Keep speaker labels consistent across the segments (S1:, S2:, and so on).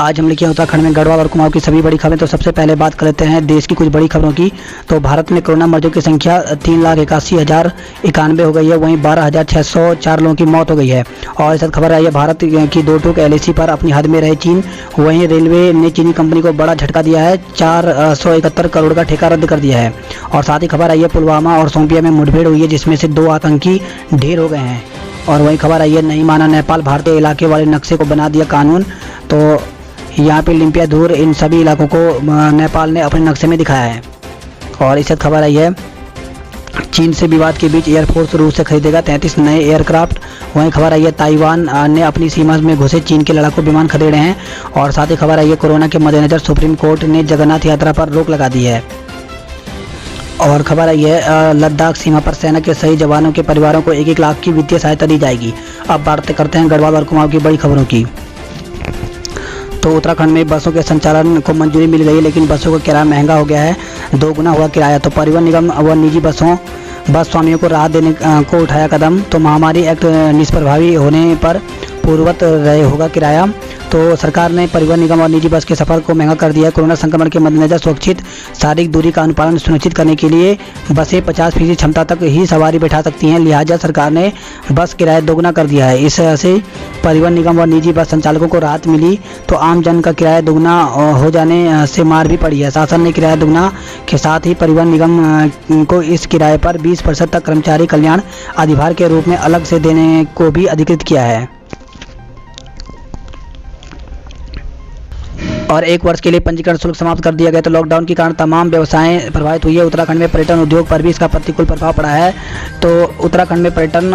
S1: आज हम लिखे उत्तराखंड में गढ़वाल और कुमाऊं की सभी बड़ी खबरें। तो सबसे पहले बात कर लेते हैं देश की कुछ बड़ी खबरों की। तो भारत में कोरोना मरीजों की संख्या 3,81,091 हो गई है। वहीं 12,604 लोगों की मौत हो गई है। और इस खबर आई है भारत की दो टूक LAC पर अपनी हद में रहे चीन। वहीं रेलवे ने चीनी कंपनी को बड़ा झटका दिया है, 471 करोड़ का ठेका रद्द कर दिया है। और साथ ही खबर आई है पुलवामा और शोपियां में मुठभेड़ हुई है, जिसमें से 2 आतंकी ढेर हो गए हैं। और वहीं खबर आई है नहीं माना नेपाल, भारतीय इलाके वाले नक्शे को बना दिया कानून। तो यहाँ पे लिम्पिया धूर इन सभी इलाकों को नेपाल ने अपने नक्शे में दिखाया है। और इससे खबर आई है चीन से विवाद के बीच एयरफोर्स रूस से खरीदेगा 33 नए एयरक्राफ्ट। वहीं खबर आई है ताइवान ने अपनी सीमा में घुसे चीन के लड़ाकू विमान खदेड़े हैं। और साथ ही खबर आई है कोरोना के मद्देनजर सुप्रीम कोर्ट ने जगन्नाथ यात्रा पर रोक लगा दी है। और खबर आई है लद्दाख सीमा पर सेना के शहीद जवानों के परिवारों को 1-1 लाख की वित्तीय सहायता दी जाएगी। अब बात करते हैं गढ़वाल और कुमाऊं की बड़ी खबरों की। तो उत्तराखंड में बसों के संचालन को मंजूरी मिल गई है, लेकिन बसों का किराया महंगा हो गया है, 2 गुना हुआ किराया। तो परिवहन निगम व निजी बस स्वामियों को राहत देने को उठाया कदम। तो महामारी एक्ट निष्प्रभावी होने पर पूर्ववत रहे होगा किराया। तो सरकार ने परिवहन निगम और निजी बस के सफर को महंगा कर दिया है। कोरोना संक्रमण के मद्देनजर सुरक्षित शारीरिक दूरी का अनुपालन सुनिश्चित करने के लिए बसें 50% क्षमता तक ही सवारी बैठा सकती हैं, लिहाजा सरकार ने बस किराया दोगुना कर दिया है। इससे परिवहन निगम और निजी बस संचालकों को राहत मिली। तो आम जन का किराया दोगुना हो जाने से मार भी पड़ी है। शासन ने किराया दोगुना के साथ ही परिवहन निगम को इस किराए पर 20% तक कर्मचारी कल्याण अधिभार के रूप में अलग से देने को भी अधिकृत किया है। और 1 वर्ष के लिए पंजीकरण शुल्क समाप्त कर दिया गया। तो लॉकडाउन के कारण तमाम व्यवसायें प्रभावित हुई है। उत्तराखंड में पर्यटन उद्योग पर भी इसका प्रतिकूल प्रभाव पड़ा है। तो उत्तराखंड में पर्यटन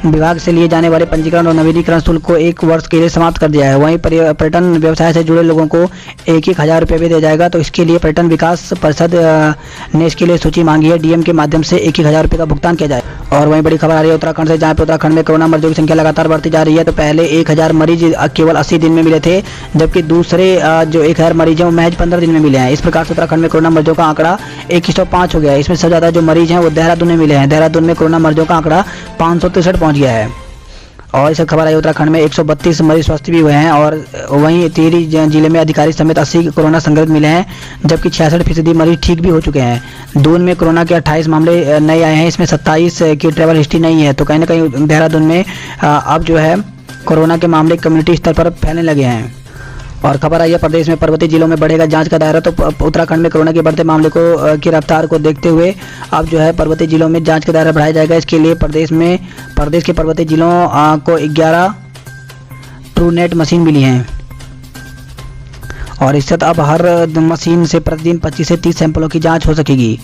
S1: विभाग से लिए जाने वाले पंजीकरण और नवीनीकरण शुल्क को 1 वर्ष के लिए समाप्त कर दिया है। वहीं पर्यटन व्यवसाय से जुड़े लोगों को 1-1 हज़ार रुपये भी दिया जाएगा। तो इसके लिए पर्यटन विकास परिषद ने इसके लिए सूची मांगी है। DM के माध्यम से 1-1 हज़ार रुपये का भुगतान किया जाए। और वहीं बड़ी खबर आ रही है उत्तराखंड से, जहाँ पे उत्तराखंड में कोरोना मरीजों की संख्या लगातार बढ़ती जा रही है। तो पहले 1,000 मरीज केवल 80 दिन में मिले थे, जबकि दूसरे जो 1,000 मरीज हैं वो महज 15 दिन में मिले हैं। इस प्रकार से उत्तराखंड में कोरोना मरीजों का आंकड़ा 1:5 हो गया है। इसमें सबसे ज़्यादा जो मरीज हैं वो देहरादून में मिले हैं। देहरादून में कोरोना मरीजों का आंकड़ा 563 पहुँच गया है। और इस खबर आई उत्तराखंड में 132 मरीज स्वस्थ भी हुए हैं। और वहीं टिहरी जिले में अधिकारी समेत 80 कोरोना संक्रमित मिले हैं, जबकि 66% मरीज ठीक भी हो चुके हैं। दून में कोरोना के 28 मामले नए आए हैं, इसमें 27 की ट्रैवल हिस्ट्री नहीं है। तो कहीं ना कहीं देहरादून में अब जो है कोरोना के मामले कम्युनिटी स्तर पर फैलने लगे हैं। और खबर आई है प्रदेश में पर्वतीय जिलों में बढ़ेगा जांच का दायरा। तो उत्तराखंड में कोरोना के बढ़ते मामले की रफ्तार को देखते हुए अब जो है पर्वतीय जिलों में जांच का दायरा बढ़ाया जाएगा। इसके लिए प्रदेश के पर्वतीय जिलों को 11 ट्रूनेट मशीन मिली हैं। और इससे अब हर मशीन से प्रतिदिन 25 से 30 सैंपलों की जाँच हो सकेगी।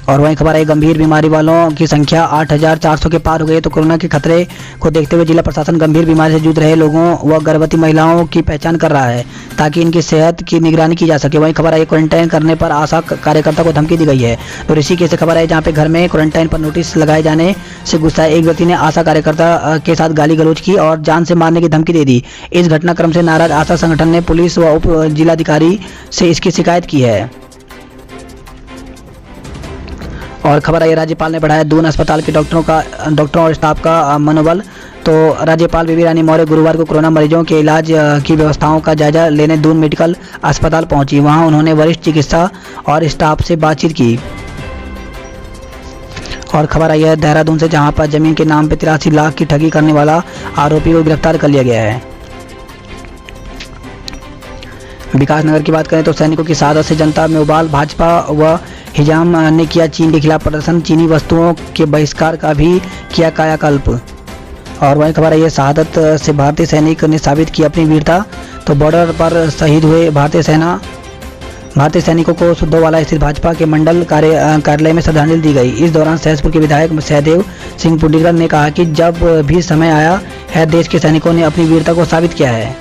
S1: और वहीं खबर आई गंभीर बीमारी वालों की संख्या 8,400 के पार हो गई। तो कोरोना के खतरे को देखते हुए जिला प्रशासन गंभीर बीमारी से जूझ रहे लोगों व गर्भवती महिलाओं की पहचान कर रहा है, ताकि इनकी सेहत की निगरानी की जा सके। वहीं खबर आई क्वारंटाइन करने पर आशा कार्यकर्ता को धमकी दी गई है। तो ऋषिकेश से खबर आई, जहाँ पे घर में क्वारंटाइन पर नोटिस लगाए जाने से गुस्साए एक व्यक्ति ने आशा कार्यकर्ता के साथ गाली गलौज की और जान से मारने की धमकी दे दी। इस घटनाक्रम से नाराज आशा संगठन ने पुलिस व उप जिलाधिकारी से इसकी शिकायत की है। और खबर आई राज्यपाल ने बढ़ाया दून अस्पताल के डॉक्टरों और स्टाफ का मनोबल। तो राज्यपाल बेबी रानी मौर्य गुरुवार को कोरोना मरीजों के इलाज की व्यवस्थाओं का जायजा लेने दून मेडिकल अस्पताल पहुंची। वहां उन्होंने वरिष्ठ चिकित्सा और स्टाफ से बातचीत की। और खबर आई है देहरादून से, जहां पर जमीन के नाम पर 83 लाख की ठगी करने वाला आरोपी को गिरफ्तार कर लिया गया है। विकासनगर की बात करें तो सैनिकों की शहादत से जनता में उबाल, भाजपा व हिजाम ने किया चीन के खिलाफ प्रदर्शन, चीनी वस्तुओं के बहिष्कार का भी किया कायाकल्प। और वहीं खबर आई है शहादत से भारतीय सैनिक ने साबित की अपनी वीरता। तो बॉर्डर पर शहीद हुए भारतीय सैनिकों को सुद्धोवाला स्थित भाजपा के मंडल कार्यालय में श्रद्धांजलि दी गई। इस दौरान सहसपुर के विधायक सहदेव सिंह पुंडीरकर ने कहा कि जब भी समय आया है देश के सैनिकों ने अपनी वीरता को साबित किया है।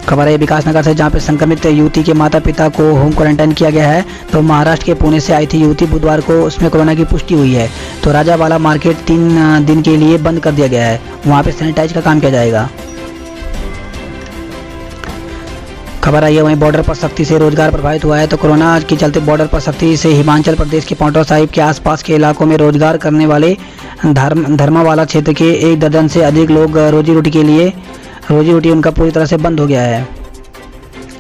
S1: खबर है विकासनगर से, जहां पर संक्रमित युवती के माता पिता को होम क्वारंटाइन किया गया है। तो महाराष्ट्र के पुणे से आई थी युवती, बुधवार को उसमें कोरोना की पुष्टि हुई है। तो राजावाला मार्केट 3 दिन के लिए बंद कर दिया गया है, वहां पे सैनिटाइज का काम किया जाएगा। खबर आई है वहीं बॉर्डर पर सख्ती से रोजगार प्रभावित हुआ है। तो कोरोना के चलते बॉर्डर पर सख्ती से हिमाचल प्रदेश के पांवटा साहिब के आसपास के इलाकों में रोजगार करने वाले धर्मावाला क्षेत्र के 1 दर्जन से अधिक लोग रोजी रोटी उनका पूरी तरह से बंद हो गया है।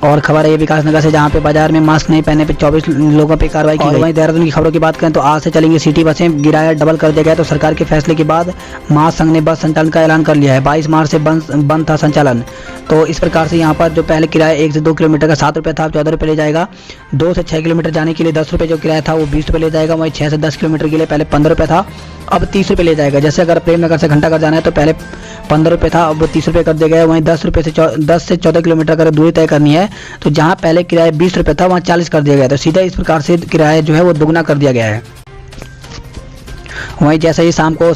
S1: और खबर है विकास नगर से, जहां पे बाजार में मास्क नहीं पहनने पे 24 लोगों पे कार्रवाई की गई। वहीं देहरादून की खबरों की बात करें तो आज से चलेंगी सिटी बसें, किराया डबल कर दिया गया। तो सरकार के फैसले के बाद महासंघ ने बस संचालन का ऐलान कर लिया है। 22 मार्च से बंद था संचालन। तो इस प्रकार से यहाँ पर जो पहले किराया 1 से 2 किलोमीटर का 7 रुपये था, अब 14 रुपये ले जाएगा। 2 से 6 किलोमीटर जाने के लिए 10 रुपये जो किराया था वो 20 रुपये ले जाएगा। वहीं 6 से 10 किलोमीटर के लिए पहले 15 रुपये था, अब 30 रुपये ले जाएगा। जैसे अगर प्रेमनगर से घंटाघर जाना है तो पहले 15 रुपये था, अब 30 रुपये कर दिया गया है। वहीं 10 से 14 किलोमीटर अगर दूरी तय करनी है तो जहाँ पहले किराया 20 रुपये था वहाँ 40 कर दिया गया। तो सीधा इस प्रकार से किराया जो है वो दुगना कर दिया गया है। वहीं जैसे ही शाम को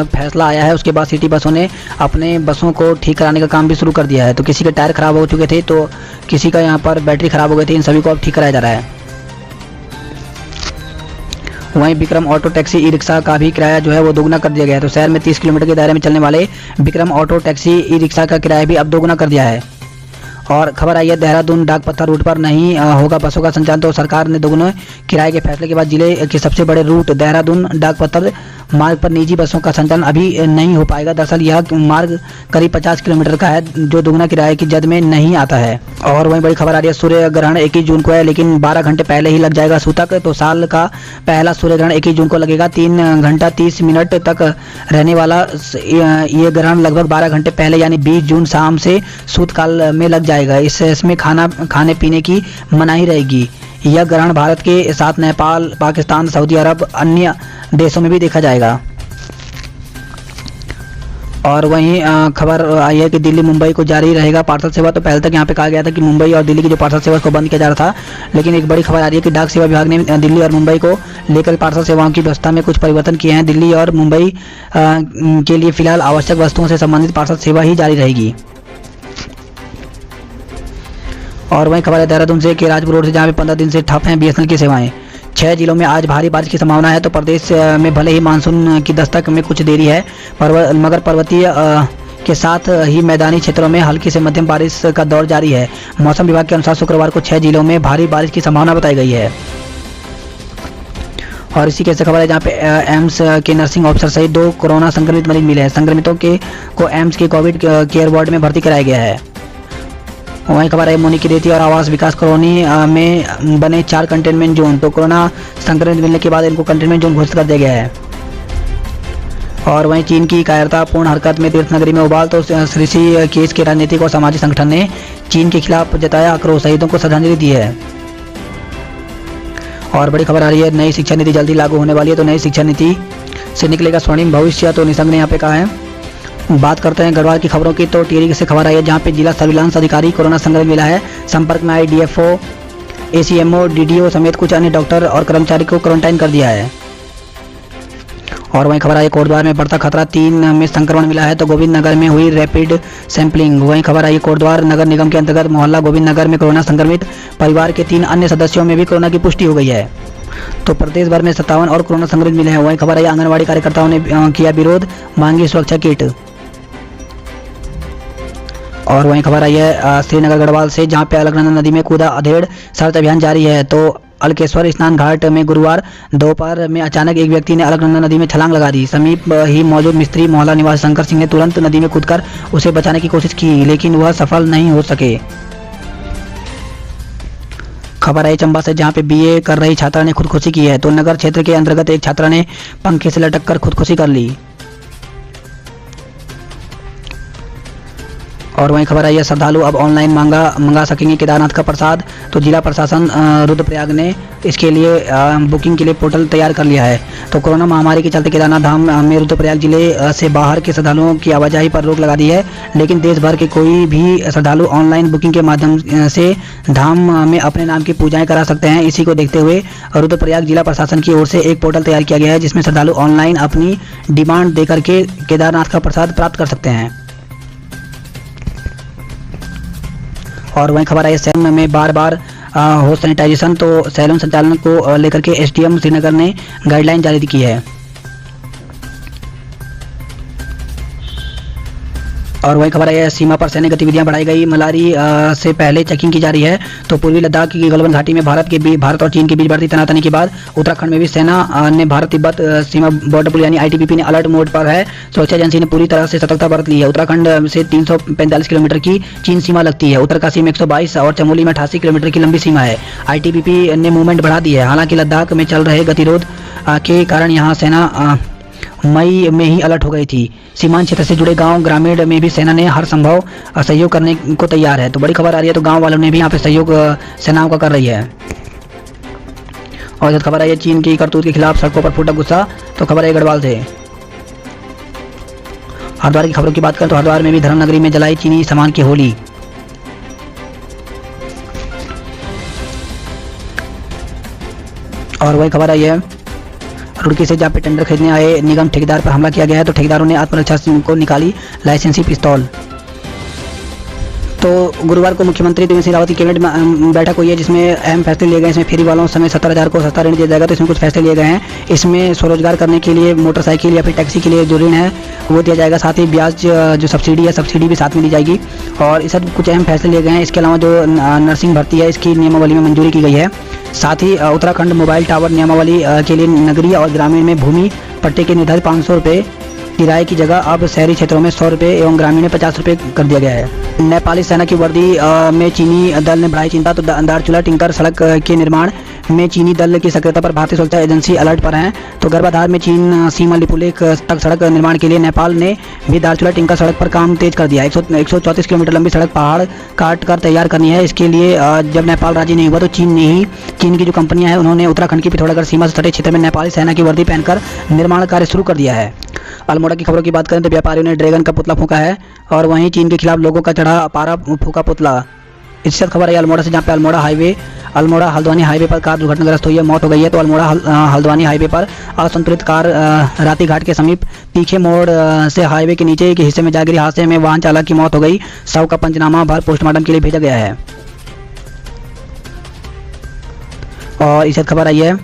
S1: फैसला आया है उसके बाद सिटी बसों ने अपने बसों को ठीक कराने का काम भी शुरू कर दिया है। तो किसी के टायर खराब हो चुके थे, तो किसी का यहाँ पर बैटरी खराब हो गई थी, इन सभी को अब ठीक कराया जा रहा है। वहीं Vikram auto taxi e rickshaw का भी किराया जो है वो दोगुना कर दिया गया है। तो शहर में 30 किलोमीटर के दायरे में चलने वाले Vikram auto taxi e rickshaw का किराया भी अब दोगुना कर दिया है। और खबर आई है देहरादून डाकपत्थर रूट पर नहीं होगा बसों का संचालन। तो सरकार ने दोगुने किराए के फैसले के बाद जिले के सबसे बड़े रूट देहरादून डाकपत्थर मार्ग पर निजी बसों का संचालन अभी नहीं हो पाएगा। दरअसल यह मार्ग करीब 50 किलोमीटर का है जो दोगुना किराए की जद में नहीं आता है। और वहीं बड़ी खबर आ रही है सूर्य ग्रहण 21 जून को है, लेकिन 12 घंटे पहले ही लग जाएगा सूतक। तो साल का पहला सूर्य ग्रहण 21 जून को लगेगा। 3 घंटा 30 मिनट तक रहने वाला ये ग्रहण लगभग 12 घंटे पहले यानी 20 जून शाम से सूतकाल में लग जाएगा। इसमें खाने पीने की मनाही रहेगी। यह ग्रहण भारत के साथ नेपाल, पाकिस्तान, सऊदी अरब, अन्य देशों में भी देखा जाएगा। और वहीं खबर आई है कि दिल्ली मुंबई को जारी रहेगा पार्सल सेवा। तो पहले तक यहाँ पे कहा गया था कि मुंबई और दिल्ली की जो पार्सल सेवा को बंद किया जा रहा था, लेकिन एक बड़ी खबर आ रही है कि डाक सेवा विभाग ने दिल्ली और मुंबई को लेकर पार्सल सेवाओं की व्यवस्था में कुछ परिवर्तन किए हैं। दिल्ली और मुंबई के लिए फिलहाल आवश्यक वस्तुओं से संबंधित पार्सल सेवा ही जारी रहेगी। और वहीं खबर है देहरादून से कि राजपुर रोड से, जहाँ पे 15 दिन से ठप हैं बीएसएनएल की सेवाएं। 6 जिलों में आज भारी बारिश की संभावना है। तो प्रदेश में भले ही मानसून की दस्तक में कुछ देरी है, मगर पर्वतीय के साथ ही मैदानी क्षेत्रों में हल्की से मध्यम बारिश का दौर जारी है। मौसम विभाग के अनुसार शुक्रवार को 6 जिलों में भारी बारिश की संभावना बताई गई है। और इसी कैसे खबर है जहाँ पे एम्स के नर्सिंग ऑफिसर सहित 2 कोरोना संक्रमित मरीज मिले हैं। संक्रमितों को एम्स के कोविड केयर वार्ड में भर्ती कराया गया है। वहीं खबर है मोनी की रेती और आवास विकास कॉलोनी में बने 4 कंटेनमेंट जोन। तो कोरोना संक्रमित मिलने के बाद इनको कंटेनमेंट जोन घोषित कर दिया गया है। और वहीं चीन की कायरतापूर्ण हरकत में तीर्थनगरी में उबाल। तो ऋषि केस के राजनीतिक और सामाजिक संगठन ने चीन के खिलाफ जताया आक्रोश, शहीदों को श्रद्धांजलि दी है। और बड़ी खबर आ रही है नई शिक्षा नीति जल्दी लागू होने वाली है। तो नई शिक्षा नीति से निकलेगा स्वर्णिम भविष्य। तो निशंक ने यहाँ पे कहा है। बात करते हैं गढ़वाल की खबरों की। तो टिहरी से खबर आई है जहाँ पे जिला सर्विलांस अधिकारी कोरोना संक्रमित मिला है। संपर्क में आई डीएफओ, एसीएमओ, डीडीओ समेत कुछ अन्य डॉक्टर और कर्मचारी को क्वारंटाइन कर दिया है। और वहीं खबर आई कोटद्वार में बढ़ता खतरा, 3 में संक्रमण मिला है। तो गोविंद नगर में हुई रैपिड सैंपलिंग। वहीं खबर आई कोटद्वार नगर निगम के अंतर्गत मोहल्ला गोविंद नगर में कोरोना संक्रमित परिवार के 3 अन्य सदस्यों में भी कोरोना की पुष्टि हो गई है। तो प्रदेश भर में 57 और कोरोना संक्रमित मिले हैं। वहीं खबर आई आंगनबाड़ी कार्यकर्ताओं ने किया विरोध, मांगी सुरक्षा किट। और वहीं खबर आई है श्रीनगर गढ़वाल से, जहां पे अलकनंदा नदी में कूदा अधेड़, सर्च अभियान जारी है। तो अलकेश्वर स्नान घाट में गुरुवार दोपहर में अचानक एक व्यक्ति ने अलकनंदा नदी में छलांग लगा दी। समीप ही मौजूद मिस्त्री मोहल्ला निवासी शंकर सिंह ने तुरंत नदी में कूदकर उसे बचाने की कोशिश की, लेकिन वह सफल नहीं हो सके। खबर आई चंबा से, जहां पे बीए कर रही छात्रा ने खुदकुशी की है। तो नगर क्षेत्र के अंतर्गत एक छात्रा ने पंखे से लटक कर खुदकुशी कर ली। और वहीं खबर आई है श्रद्धालु अब ऑनलाइन मंगा सकेंगे केदारनाथ का प्रसाद। तो जिला प्रशासन रुद्रप्रयाग ने इसके लिए बुकिंग के लिए पोर्टल तैयार कर लिया है। तो कोरोना महामारी के चलते केदारनाथ धाम में रुद्रप्रयाग जिले से बाहर के श्रद्धालुओं की आवाजाही पर रोक लगा दी है, लेकिन देश भर के कोई भी श्रद्धालु ऑनलाइन बुकिंग के माध्यम से धाम में अपने नाम की पूजाएं करा सकते हैं। इसी को देखते हुए रुद्रप्रयाग जिला प्रशासन की ओर से एक पोर्टल तैयार किया गया है, जिसमें श्रद्धालु ऑनलाइन अपनी डिमांड देकर के केदारनाथ का प्रसाद प्राप्त कर सकते हैं। और वहीं खबर आई सैलून में बार हो सैनिटाइजेशन। तो सैलून संचालन को लेकर के एसडीएम श्रीनगर ने गाइडलाइन जारी की है। और वही खबर है, सीमा पर सैन्य गतिविधियां बढ़ाई गई। मलारी से पहले चेकिंग की जा रही है। तो पूर्वी लद्दाख की गलवान घाटी में भारत और चीन के बीच बढ़ती तनातनी के बाद उत्तराखंड में भी सेना ने भारत तिब्बत सीमा बॉर्डर पुलिस यानी आईटीबीपी ने अलर्ट मोड पर है। सुरक्षा एजेंसी ने पूरी तरह से सतर्कता बरत ली है। उत्तराखंड से 345 किलोमीटर की चीन सीमा लगती है। उत्तरकाशी में 122 और चमोली में 88 किलोमीटर की लंबी सीमा है। आईटीबीपी ने मूवमेंट बढ़ा दी है। हालांकि लद्दाख में चल रहे गतिरोध के कारण यहाँ सेना मई में ही अलर्ट हो गई थी। सीमांत क्षेत्र से जुड़े गांव ग्रामीण में भी सेना ने हर संभव सहयोग करने को तैयार है। तो बड़ी खबर आ रही है, तो गांव वालों ने भी यहाँ पे सहयोग सेनाओं का कर रही है। और जब खबर आई है, चीन की करतूत के खिलाफ सड़कों पर फूटा गुस्सा। तो खबर है गढ़वाल से। हरिद्वार की खबरों की बात करें तो हरिद्वार में भी धर्म नगरी में जलाई चीनी सामान की होली। और वही खबर आई है, रुड़की से जहाँ पे टेंडर खरीदने आए निगम ठेकेदार पर हमला किया गया है। तो ठेकेदारों ने आत्मरक्षा को निकाली लाइसेंसी पिस्तौल। तो गुरुवार को मुख्यमंत्री त्रिवेंद्र सिंह रावत की कैबिनेट बैठक हुई है, जिसमें अहम फैसले लिए गए। इसमें फेरी वालों समेत 70,000 को सस्ता ऋण दिया जाएगा। तो इसमें कुछ फैसले लिए गए हैं। इसमें स्वरोजगार करने के लिए मोटरसाइकिल या फिर टैक्सी के लिए जो ऋण है वो दिया जाएगा। साथ ही ब्याज जो सब्सिडी है, सब्सिडी भी साथ में दी जाएगी। और इस सब कुछ अहम फैसले लिए गए हैं। इसके अलावा जो नर्सिंग भर्ती है, इसकी नियमावली में मंजूरी की गई है। साथ ही उत्तराखंड मोबाइल टावर नियमावली के लिए नगरीय और ग्रामीण में भूमि पट्टे के निर्धारित 500 रुपये किराए की जगह अब शहरी क्षेत्रों में 100 रुपये एवं ग्रामीण में 50 रुपये कर दिया गया है। नेपाली सेना की वर्दी में चीनी दल ने बढ़ाई चिंता। तो दारचूला टिंकर सड़क के निर्माण में चीनी दल की सक्रियता पर भारतीय सुरक्षा एजेंसी अलर्ट पर हैं। तो गर्भाधार में चीन सीमा लिपुलेख तक सड़क निर्माण के लिए नेपाल ने भी दारचूला टिंकर सड़क पर काम तेज कर दिया। 134 किलोमीटर लंबी सड़क पहाड़ काट कर तैयार करनी है। इसके लिए जब नेपाल राजी नहीं हुआ तो चीन की जो कंपनियां हैं उन्होंने उत्तराखंड की पिथौरागढ़ सीमा से सटे क्षेत्र में नेपाली सेना की वर्दी पहनकर निर्माण कार्य शुरू कर दिया है। अल्मोड़ा की खबरों की बात करें तो व्यापारियों ने ड्रैगन का पुतला फूंका है। और वहीं चीन के खिलाफ लोगों का चढ़ा पारा फूंका पुतला। इसके साथ खबर है अल्मोड़ा से, जहाँ पे अल्मोड़ा हल्द्वानी हाईवे पर कार दुर्घटनाग्रस्त हुई है, मौत हो गई है। तो अल्मोड़ा हल्द्वानी हाईवे पर असंतुलित कार राती घाट के समीप तीखे मोड़ से हाईवे के नीचे के हिस्से में जा गिरी। हादसे में वाहन चालक की मौत हो गई। शव का पंचनामा भर पोस्टमार्टम के लिए भेजा गया है। और इसके साथ खबर आई है,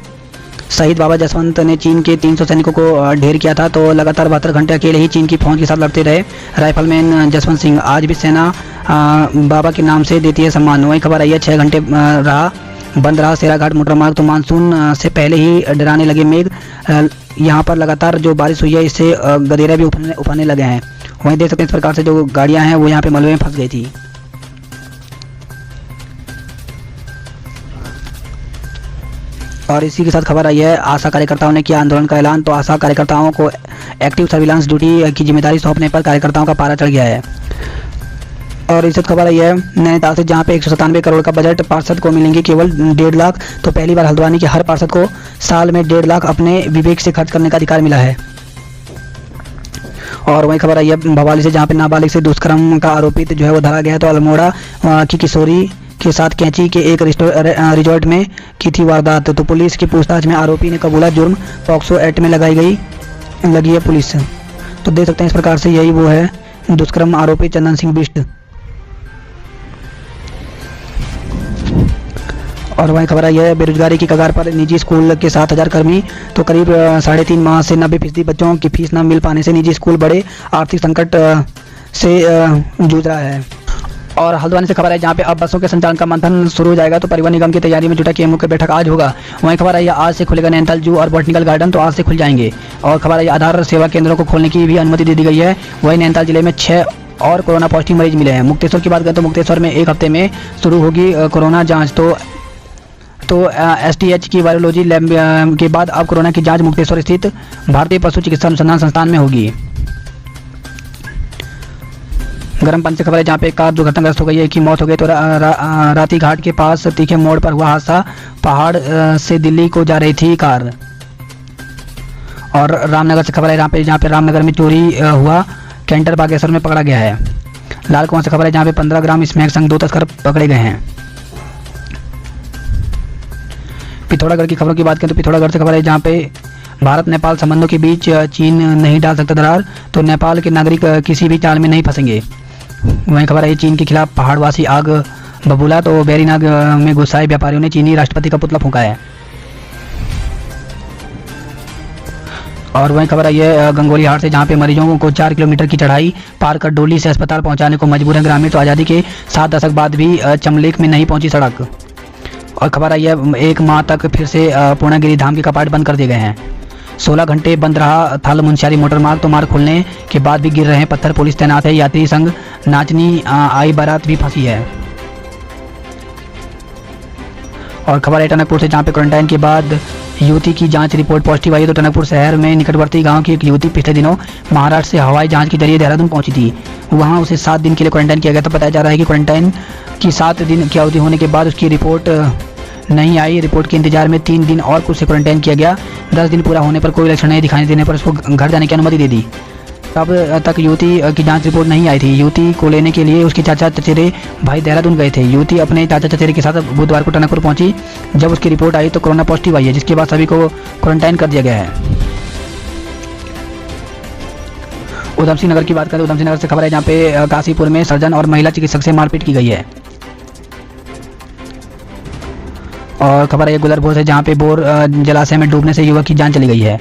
S1: शहीद बाबा जसवंत ने चीन के 300 सैनिकों को ढेर किया था। तो लगातार 72 घंटे अकेले ही चीन की फौज के साथ लड़ते रहे राइफलमैन जसवंत सिंह। आज भी सेना बाबा के नाम से देती है सम्मान। वही खबर आई है, 6 घंटे बंद रहा सेराघाट मोटरमार्ग। तो मानसून से पहले ही डराने लगे मेघ। यहाँ पर लगातार जो बारिश हुई है इससे गदेरे भी उफाने लगे हैं। वहीं देख सकते हैं इस प्रकार से जो गाड़ियाँ हैं वो यहाँ पे मलबे में फंस गई थी। और इसी के साथ खबर आई है, आशा कार्यकर्ताओं ने किया आंदोलन का ऐलान। तो आशा कार्यकर्ताओं को एक्टिव सर्विलांस ड्यूटी की जिम्मेदारी सौंपने पर कार्यकर्ताओं का पारा चढ़ गया है। और इस खबर आई है, नैनीताल से जहां पे 197 करोड़ का बजट पार्षद को मिलेंगे केवल 1.5 लाख। तो पहली बार हल्द्वानी के हर पार्षद को साल में 1.5 लाख अपने विवेक से खर्च करने का अधिकार मिला है। और वही खबर आई है भवाली से, जहाँ पे नाबालिग से दुष्कर्म का आरोपित जो है वो धरा गया है। तो अल्मोड़ा की किशोरी के साथ कैंची के एक रिजॉर्ट में की थी वारदात। तो पुलिस की पूछताछ में आरोपी ने कबूला जुर्म पॉक्सो एक्ट में लगी है पुलिस। तो देख सकते हैं इस प्रकार से यही वो है दुष्कर्म आरोपी चंदन सिंह बिष्ट। और वही खबर आई है, बेरोजगारी की कगार पर निजी स्कूल के 7,000 कर्मी। तो करीब 3.5 माह से 90% बच्चों की फीस न मिल पाने से निजी स्कूल बड़े आर्थिक संकट से जूझ रहा है। और हल्द्वानी से खबर है, जहाँ पे अब बसों के संचालन का मंथन शुरू हो जाएगा। तो परिवहन निगम की तैयारी में जुटा केएमओ की बैठक आज होगा। वहीं खबर है, आज से खुलेगा नैनीताल जू और बॉटनिकल गार्डन। तो आज से खुल जाएंगे। और खबर है, आधार सेवा केंद्रों को खोलने की भी अनुमति दे दी गई है। वहीं नैनीताल जिले में 6 और कोरोना पॉजिटिव मरीज मिले हैं। मुक्तेश्वर की बात करें तो मुक्तेश्वर में 1 हफ्ते में शुरू होगी कोरोना जाँच। तो STH की वायरोलॉजी लैब के बाद अब कोरोना की जाँच मुक्तेश्वर स्थित भारतीय पशु चिकित्सा अनुसंधान संस्थान में होगी। गर्मपंत से खबर है, जहाँ पे एक कार दुर्घटनाग्रस्त हो गई है, एक की मौत हो गई। तो राती घाट के पास तीखे मोड़ पर हुआ हादसा। पहाड़ से दिल्ली को जा रही थी कार। और रामनगर से खबर है, जहाँ पे रामनगर में चोरी हुआ कैंटर बागेश्वर में पकड़ा गया है। लाल कुआं से खबर है, जहाँ पे 15 ग्राम स्मैक संग 2 तस्कर पकड़े गए हैं। पिथौरागढ़ की खबरों की बात करें तो पिथौरागढ़ से खबर है, जहाँ पे भारत नेपाल संबंधों के बीच चीन नहीं डाल सकता दरार। तो नेपाल के नागरिक किसी भी चाल में नहीं फंसेंगे। वहीं खबर है, चीन के खिलाफ पहाड़वासी आग बबूला। तो बैरीनाग में गुस्साए व्यापारियों ने चीनी राष्ट्रपति का पुतला फूंका है। और वहीं खबर आई है गंगोली हाट से, जहां पे मरीजों को 4 किलोमीटर की चढ़ाई पार कर डोली से अस्पताल पहुंचाने को मजबूर है ग्रामीण। तो आज़ादी के 7 दशक बाद भी चमलेक में नहीं पहुंची सड़क। और खबर आई है 1 माह तक फिर से पूर्णागिरि धाम के कपाट बंद कर दिए गए हैं। 16 घंटे बंद रहा थल मुंशियारी मोटर मार्ग, तो मार्ग खुलने के बाद भी गिर रहे हैं पत्थर, पुलिस तैनात है। यात्री संग नाचनी आई बारात भी फंसी है। और खबर है टनकपुर से, जहां पे क्वारंटाइन के बाद युवती की जांच रिपोर्ट पॉजिटिव आई है। तो टनकपुर शहर में निकटवर्ती गांव की एक युवती पिछले दिनों महाराष्ट्र से हवाई जहाज के जरिए देहरादून पहुंची थी। वहां उसे 7 दिन के लिए क्वारंटाइन किया गया। तो बताया जा रहा है कि क्वारंटाइन की 7 दिन की अवधि होने के बाद उसकी रिपोर्ट नहीं आई। रिपोर्ट के इंतजार में 3 दिन और उसे क्वारंटाइन किया गया। 10 दिन पूरा होने पर कोई लक्षण नहीं दिखाई देने पर उसको घर जाने की अनुमति दे दी। तब तक युवती की जांच रिपोर्ट नहीं आई थी। युवती को लेने के लिए उसके चाचा चचेरे भाई देहरादून गए थे। युवती अपने चाचा चचेरे के साथ बुधवार को टनकपुर पहुंची। जब उसकी रिपोर्ट आई तो कोरोना पॉजिटिव आई है, जिसके बाद सभी को क्वारंटाइन कर दिया गया है। उधमसिंह नगर की बात करें, उधमसिंह नगर से खबर है, जहाँ पे काशीपुर में सर्जन और महिला चिकित्सक से मारपीट की गई है। और खबर है गुलरभोर से, जहाँ पे बोर जलाशय में डूबने से युवक की जान चली गई है।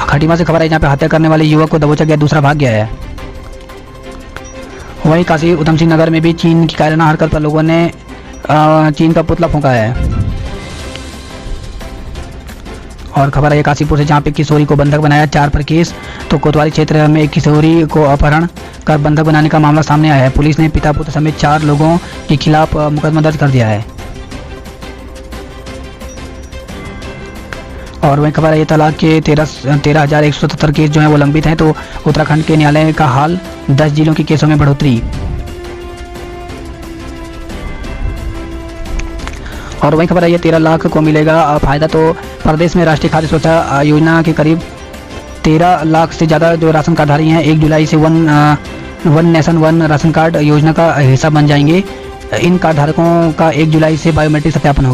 S1: खटीमा से खबर है, जहाँ पे हत्या करने वाले युवक को दबोचा गया, दूसरा भाग गया है। वहीं काशी उधमसिंह नगर में भी चीन की कायराना हरकत पर लोगों ने चीन का पुतला फूंका है। और खबर है काशीपुर से, जहाँ पे किशोरी को बंधक बनाया, 4 पर केस। तो कोतवाली क्षेत्र में एक किशोरी को अपहरण कर बंधक बनाने का मामला सामने आया है। पुलिस ने पिता पुत्र समेत 4 लोगों के खिलाफ मुकदमा दर्ज कर दिया है। और वही खबर है ये तलाक के 13,177 केस जो हैं वो लंबित हैं। तो उत्तराखंड के न्यायालय का हाल, 10 जिलों के केसों में बढ़ोतरी। और वही खबर है ये 13 लाख को मिलेगा फायदा। तो प्रदेश में राष्ट्रीय खाद्य सुरक्षा योजना के करीब 13 लाख से ज़्यादा जो राशन कार्डधारी हैं 1 जुलाई से one nation one ration card योजना का हिस्सा बन जाएंगे। इन कार्ड धारकों का 1 जुलाई से बायोमेट्रिक सत्यापन होगा।